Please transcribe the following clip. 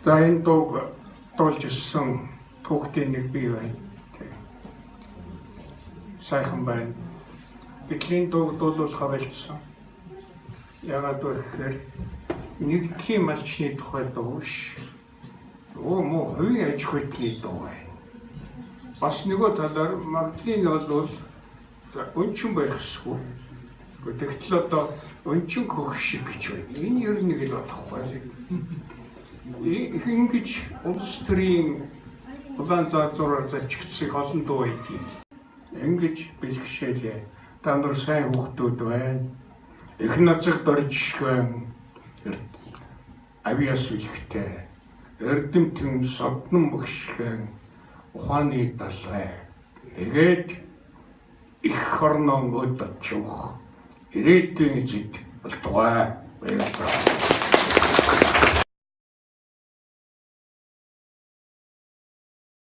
За энэ дууг дуулж ирсэн түүхтийн нэг бий байна. Сайхан байна. Гэтэл дууг дуулуулахаа болчихсон. Яагаад вэ гэхээр нэгдлийн малчны тухай дуу ш. Муу хувийн аж ахуйн дуу байна. Бас нөгөө талаар Магдлын бол өнчин байх ёсгүй. Тэгтэл одоо өнчин хөх шиг гэж байна. Энэ ер нь нэг л бодохгүй. Ингэж улс төрийн улаан заалзуураар зочигдсыг олон дуу байдгийг ингэж бэлгшээлээ. Та нар сайн хүүхдүүд байна. Их нацаг доржшгэн авиас үлхтэй. Эрдэмтэн соднон бөгшгэн ухааны далгай. Тэгээд их хорноо өд очив. Ирээдүйн зэд болтугай. Баярлалаа.